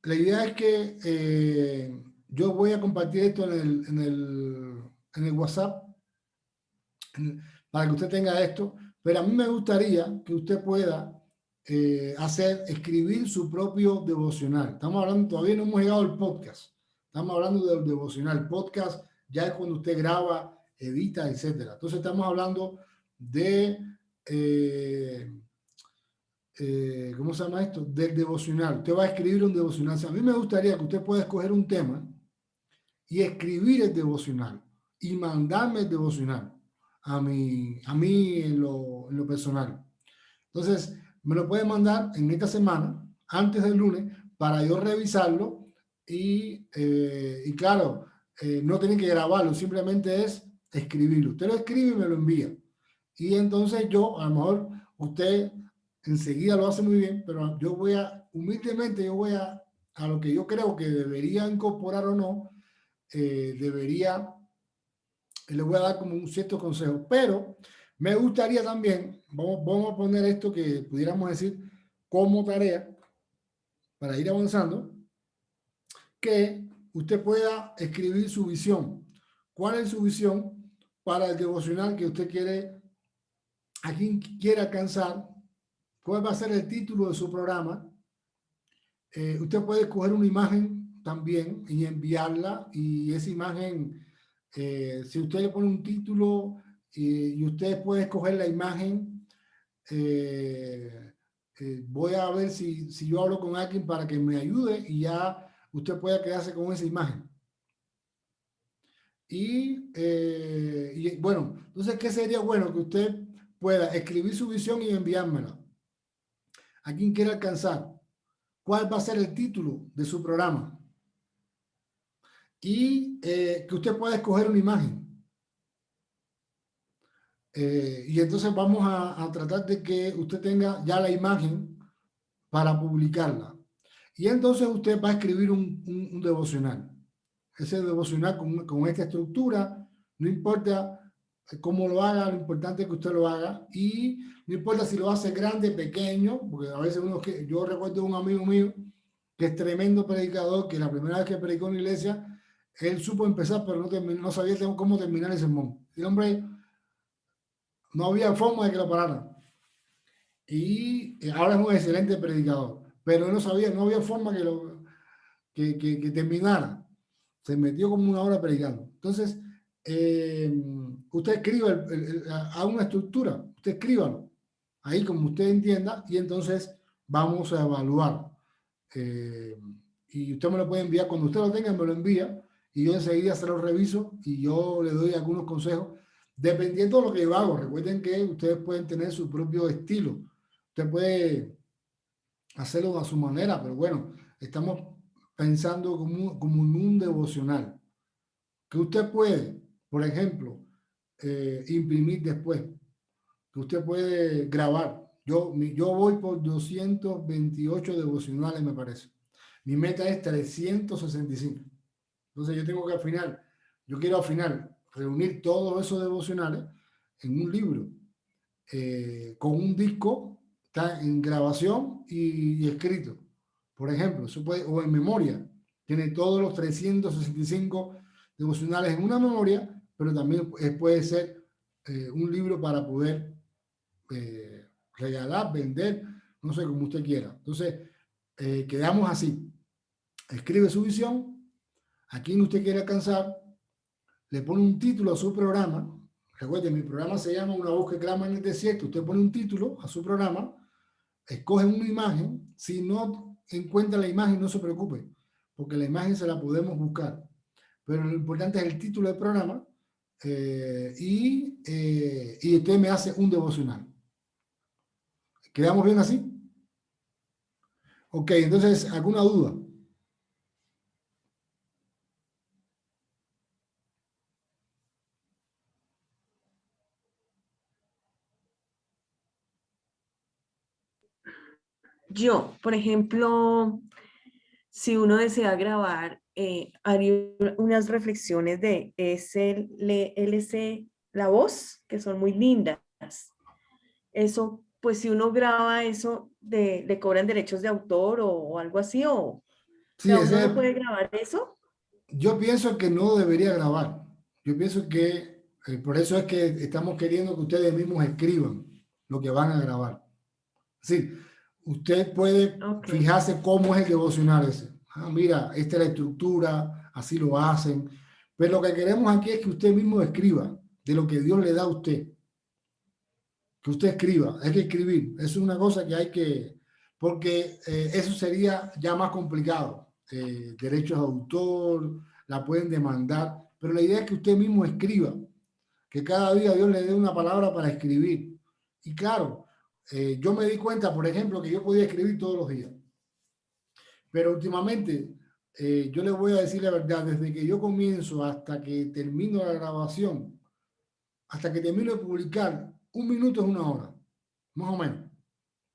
S1: la idea es que yo voy a compartir esto en el WhatsApp para que usted tenga esto, pero a mí me gustaría que usted pueda escribir su propio devocional. Estamos hablando, todavía no hemos llegado al podcast, estamos hablando del devocional. Podcast ya es cuando usted graba, edita, etcétera. Entonces estamos hablando de... ¿cómo se llama esto? Del devocional. Usted va a escribir un devocional. O sea, a mí me gustaría que usted pueda escoger un tema y escribir el devocional y mandarme el devocional a mí en lo personal. Entonces, me lo puede mandar en esta semana, antes del lunes, para yo revisarlo y claro, no tienen que grabarlo, simplemente es escribirlo. Usted lo escribe y me lo envía. Y entonces yo, a lo mejor usted enseguida lo hace muy bien, pero yo voy a, humildemente, yo voy a lo que yo creo que debería incorporar o no, debería, le voy a dar como un cierto consejo, pero me gustaría también, vamos a poner esto que pudiéramos decir como tarea para ir avanzando, que usted pueda escribir su visión. ¿Cuál es su visión para el devocional que usted quiere, a quien quiere alcanzar? ¿Cuál va a ser el título de su programa? Usted puede escoger una imagen también y enviarla y esa imagen, si usted le pone un título y usted puede escoger la imagen, eh, voy a ver si yo hablo con alguien para que me ayude y ya usted pueda quedarse con esa imagen. Y bueno, entonces, ¿qué sería bueno? Que usted pueda escribir su visión y enviármela. ¿A quién quiere alcanzar? ¿Cuál va a ser el título de su programa? Y que usted pueda escoger una imagen. Y entonces vamos a tratar de que usted tenga ya la imagen para publicarla. Y entonces usted va a escribir un devocional. Ese devocional con esta estructura, no importa cómo lo haga, lo importante es que usted lo haga. Y no importa si lo hace grande, pequeño, porque a veces yo recuerdo un amigo mío que es tremendo predicador, que la primera vez que predicó en la iglesia, él supo empezar, pero no sabía cómo terminar el sermón. Y el hombre, no había forma de que lo pararan. Y ahora es un excelente predicador, pero no sabía, no había forma que terminara. Se metió como una hora predicando. Entonces, usted escriba, a una estructura, usted escríbalo, ahí como usted entienda, y entonces vamos a evaluar. Eh, y usted me lo puede enviar, cuando usted lo tenga, me lo envía, y yo enseguida se lo reviso, y yo le doy algunos consejos, dependiendo de lo que yo hago. Recuerden que ustedes pueden tener su propio estilo. Usted puede hacerlo a su manera, pero bueno, estamos pensando como en un devocional que usted puede, por ejemplo, imprimir después, que usted puede grabar. Yo voy por 228 devocionales, me parece. Mi meta es 365. Entonces yo tengo que al final, yo quiero al final reunir todos esos devocionales en un libro, con un disco, está en grabación y escrito. por ejemplo, eso puede, o en memoria. Tiene todos los 365 devocionales en una memoria, pero también puede ser un libro para poder regalar, vender, no sé, como usted quiera. Entonces, quedamos así. Escribe su visión, a quién usted quiere alcanzar, le pone un título a su programa. Recuerden, mi programa se llama Una voz que clama en el desierto. Usted pone un título a su programa, escoge una imagen. Si no encuentra la imagen, no se preocupe, porque la imagen se la podemos buscar. Pero lo importante es el título del programa y usted me hace un devocional. ¿Quedamos bien así? Ok, entonces, ¿alguna duda?
S2: Yo, por ejemplo, si uno desea grabar, haría unas reflexiones de SLC, la voz, que son muy lindas. Eso, pues si uno graba eso, ¿le cobran derechos de autor o algo así? O
S1: Sí,
S2: sea, ¿uno no puede grabar eso?
S1: yo pienso que no debería grabar. Yo pienso que por eso es que estamos queriendo que ustedes mismos escriban lo que van a grabar. Sí, usted puede
S2: Ok.
S1: fijarse cómo es el devocional ese. Ah, mira, esta es la estructura, así lo hacen. Pero lo que queremos aquí es que usted mismo escriba de lo que Dios le da a usted. Que usted escriba, hay que escribir. Eso es una cosa que hay que, porque eso sería ya más complicado. Derechos de autor, la pueden demandar, pero la idea es que usted mismo escriba, que cada día Dios le dé una palabra para escribir. Y claro, yo me di cuenta, por ejemplo, que yo podía escribir todos los días, pero últimamente, yo le voy a decir la verdad, desde que yo comienzo hasta que termino la grabación, hasta que termino de publicar, un minuto es una hora, más o menos.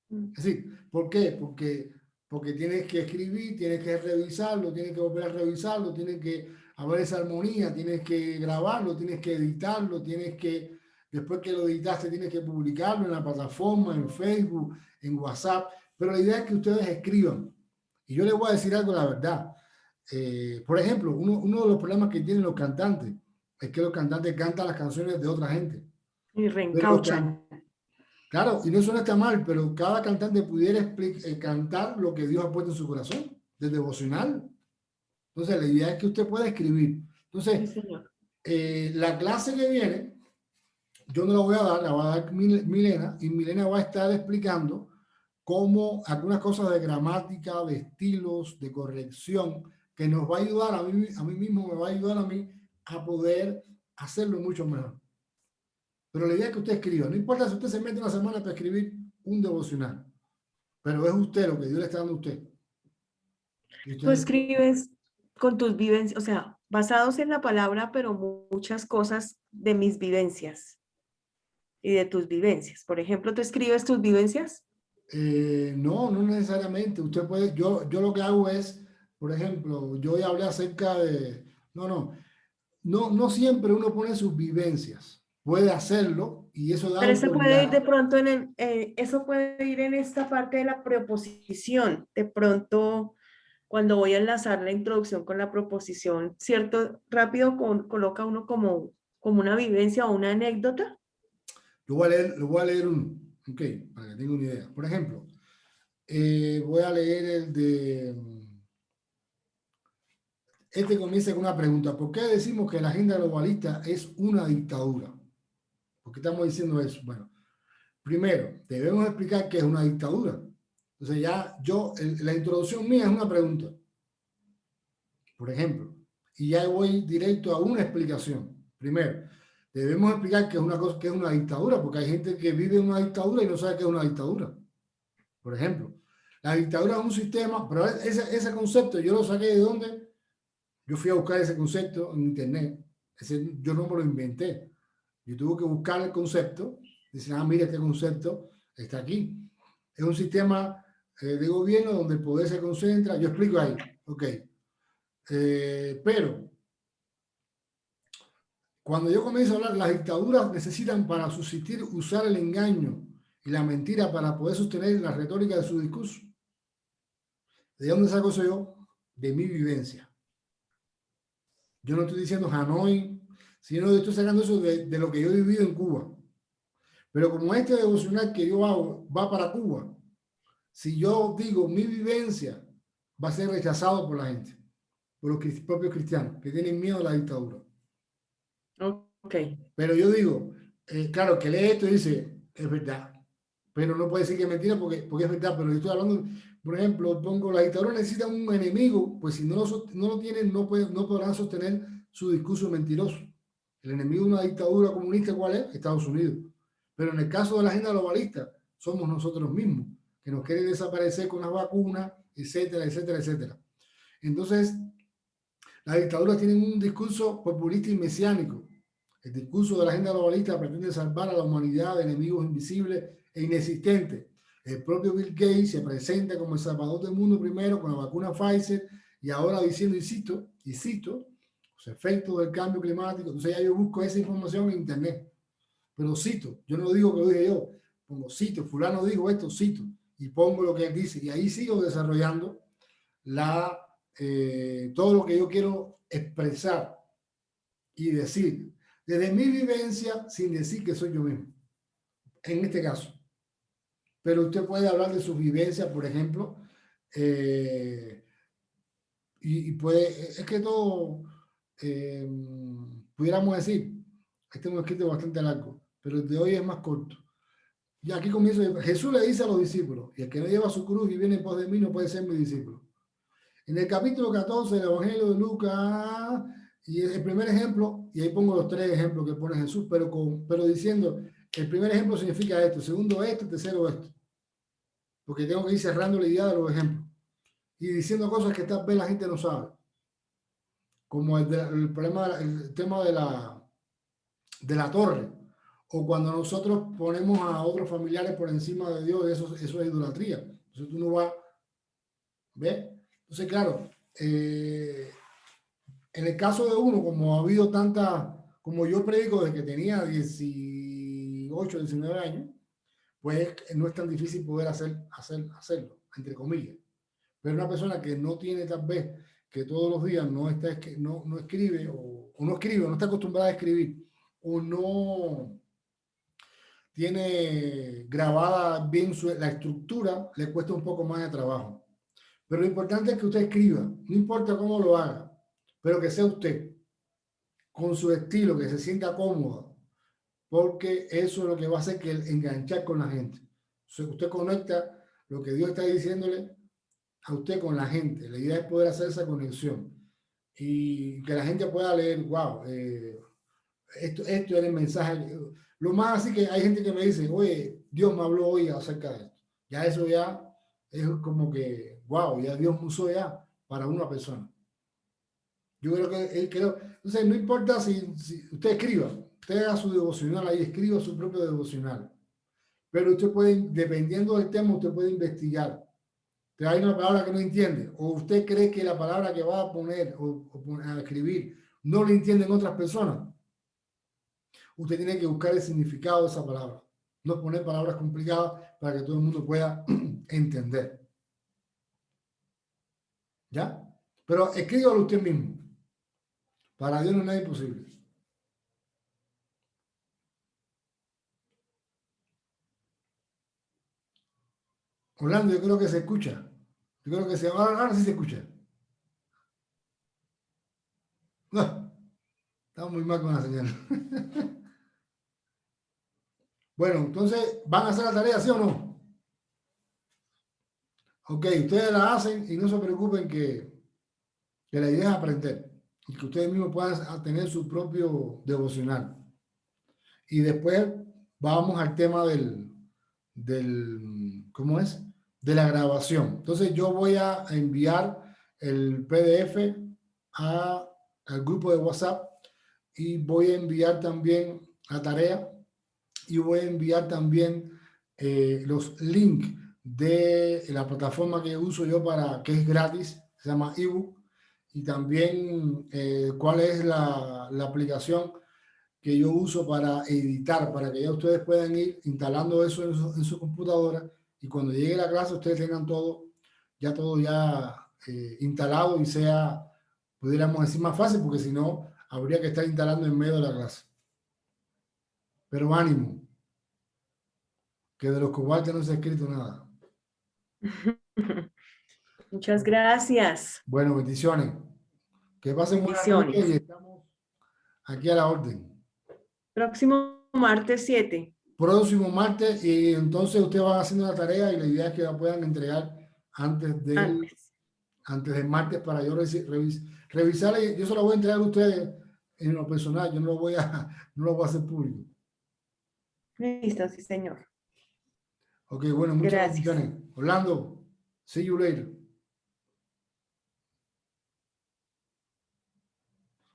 S2: Mm.
S1: Es decir, ¿por qué? Porque tienes que escribir, tienes que revisarlo, tienes que volver a revisarlo, tienes que haber esa armonía, tienes que grabarlo, tienes que editarlo, tienes que, después que lo editaste, tienes que publicarlo en la plataforma, en Facebook, en WhatsApp. Pero la idea es que ustedes escriban. Y yo les voy a decir algo, la verdad. Por ejemplo, uno de los problemas que tienen los cantantes es que los cantantes cantan las canciones de otra gente.
S2: Y
S1: Pero los
S2: reencauchan.
S1: can Claro, y no eso no está mal, pero cada cantante pudiera cantar lo que Dios ha puesto en su corazón, de devocional. Entonces, la idea es que usted pueda escribir.
S2: Sí,
S1: Entonces,
S2: señor.
S1: la clase que viene, yo no la voy a dar, la va a dar Milena, y Milena va a estar explicando cómo algunas cosas de gramática, de estilos, de corrección, que nos va a ayudar a mí mismo, me va a ayudar a mí a poder hacerlo mucho mejor. Pero la idea es que usted escriba. No importa si usted se mete una semana para escribir un devocional. Pero es usted lo que Dios le está dando a usted. Y
S2: Tú
S1: usted,
S2: escribes con tus vivencias, o sea, basados en la palabra, pero muchas cosas de mis vivencias y de tus vivencias. Por ejemplo, ¿tú escribes tus vivencias?
S1: no, no necesariamente. Usted puede, yo lo que hago es, por ejemplo, yo hoy hablé acerca de, no siempre uno pone sus vivencias. Puede hacerlo y eso da
S2: Pero eso puede ir de
S1: autoridad.
S2: pronto eso puede ir en esta parte de la preposición. De pronto, cuando voy a enlazar la introducción con la proposición, ¿cierto? Rápido coloca uno como una vivencia o una anécdota.
S1: Lo voy a leer uno, ok, para que tenga una idea. Por ejemplo, voy a leer el de, este comienza con una pregunta. ¿Por qué decimos que la agenda globalista es una dictadura? ¿Por qué estamos diciendo eso? Bueno, primero, debemos explicar qué es una dictadura. Entonces ya la introducción mía es una pregunta, por ejemplo, y ya voy directo a una explicación. Primero, debemos explicar qué es una cosa, qué es una dictadura, porque hay gente que vive en una dictadura y no sabe qué es una dictadura. Por ejemplo, la dictadura es un sistema, pero ese concepto yo lo saqué de dónde. Yo fui a buscar ese concepto en internet. Yo no me lo inventé. Yo tuve que buscar el concepto. Dicen, ah, mira, este concepto está aquí. Es un sistema de gobierno donde el poder se concentra. Yo explico ahí. Ok. Pero cuando yo comienzo a hablar, las dictaduras necesitan para subsistir usar el engaño y la mentira para poder sostener la retórica de su discurso. ¿De dónde saco eso yo? De mi vivencia. Yo no estoy diciendo Hanoi, sino que estoy sacando eso de lo que yo he vivido en Cuba. Pero como este devocional que yo hago va para Cuba, si yo digo mi vivencia, va a ser rechazado por la gente, por los propios cristianos, que tienen miedo a la dictadura.
S2: Ok.
S1: Pero yo digo, claro, que lee esto y dice, es verdad, pero no puede decir que es mentira porque es verdad, pero yo estoy hablando, por ejemplo, pongo, la dictadura necesita un enemigo, pues si no lo tienen, no podrán sostener su discurso mentiroso. El enemigo de una dictadura comunista, ¿cuál es? Estados Unidos. Pero en el caso de la agenda globalista, somos nosotros mismos, que nos quieren desaparecer con las vacunas, etcétera, etcétera, etcétera. Entonces, las dictaduras tienen un discurso populista y mesiánico. El discurso de la agenda globalista pretende salvar a la humanidad de enemigos invisibles e inexistentes. El propio Bill Gates se presenta como el salvador del mundo primero con la vacuna Pfizer y ahora diciendo, y cito, los efectos del cambio climático. Entonces ya yo busco esa información en internet, pero cito, yo no digo que lo dije yo, pongo cito, fulano dijo esto, cito, y pongo lo que él dice, y ahí sigo desarrollando todo lo que yo quiero expresar y decir desde mi vivencia sin decir que soy yo mismo, en este caso. Pero usted puede hablar de sus vivencias, por ejemplo, y puede, es que todo, eh, pudiéramos decir, este es un escrito bastante largo, pero el de hoy es más corto. Y aquí comienzo, Jesús le dice a los discípulos, y el que no lleva su cruz y viene en pos de mí no puede ser mi discípulo. En el capítulo 14 del Evangelio de Lucas, y el primer ejemplo, y ahí pongo los tres ejemplos que pone Jesús, pero diciendo, el primer ejemplo significa esto, segundo esto, tercero esto, porque tengo que ir cerrando la idea de los ejemplos, y diciendo cosas que tal vez la gente no sabe, como el problema, el tema de la torre, o cuando nosotros ponemos a otros familiares por encima de Dios, eso es idolatría. Entonces tú no vas, ¿ves? Entonces, claro, en el caso de uno, como ha habido como yo predico desde que tenía 18, 19 años, pues no es tan difícil poder hacerlo, entre comillas. Pero una persona que no tiene tal vez, que todos los días no escribe, o no escribe, o no está acostumbrada a escribir, o no tiene grabada bien la estructura, le cuesta un poco más de trabajo. Pero lo importante es que usted escriba, no importa cómo lo haga, pero que sea usted, con su estilo, que se sienta cómodo, porque eso es lo que va a hacer que enganchar con la gente. Usted conecta lo que Dios está diciéndole a usted con la gente. La idea es poder hacer esa conexión y que la gente pueda leer, wow, esto era el mensaje. Lo más así que hay gente que me dice, oye, Dios me habló hoy acerca de esto. Ya eso ya es como que, wow, ya Dios me usó ya para una persona. Yo creo, entonces no importa si usted escriba, usted haga su devocional ahí, escriba su propio devocional. Pero usted puede, dependiendo del tema, usted puede investigar. Pero hay una palabra que no entiende, o usted cree que la palabra que va a poner a escribir no la entienden otras personas. Usted tiene que buscar el significado de esa palabra. No poner palabras complicadas para que todo el mundo pueda entender. ¿Ya? Pero escríbalo usted mismo. Para Dios no es nada imposible. Orlando, yo creo que se escucha. Yo creo que ahora sí se escucha. No, estamos muy mal con la señal. Bueno, entonces, ¿van a hacer la tarea, sí o no? Ok, ustedes la hacen y no se preocupen que la idea es aprender y que ustedes mismos puedan tener su propio devocional. Y después vamos al tema ¿cómo es? De la grabación. Entonces yo voy a enviar el PDF al grupo de WhatsApp y voy a enviar también la tarea y voy a enviar también los links de la plataforma que uso yo que es gratis, se llama ebook, y también cuál es la aplicación que yo uso para editar, para que ya ustedes puedan ir instalando eso en su computadora y cuando llegue la clase ustedes tengan todo ya todo ya instalado y sea, pudiéramos decir, más fácil, porque si no, habría que estar instalando en medio de la clase. Pero ánimo, que de los cobardes no se ha escrito nada.
S2: Muchas gracias.
S1: Bueno, bendiciones. Que pasen buenas noches y
S2: Bendiciones.
S1: estamos aquí a la orden.
S2: Próximo martes 7.
S1: Próximo martes, y entonces ustedes van haciendo la tarea y la idea es que la puedan entregar
S2: Antes.
S1: antes del martes para yo revisar. Yo se la voy a entregar a ustedes en lo personal, yo no lo voy a, no lo voy a hacer público.
S2: Listo, sí, señor.
S1: Ok, bueno, muchas
S2: Gracias.
S1: bendiciones. Orlando, see you later.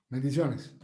S1: Bendiciones.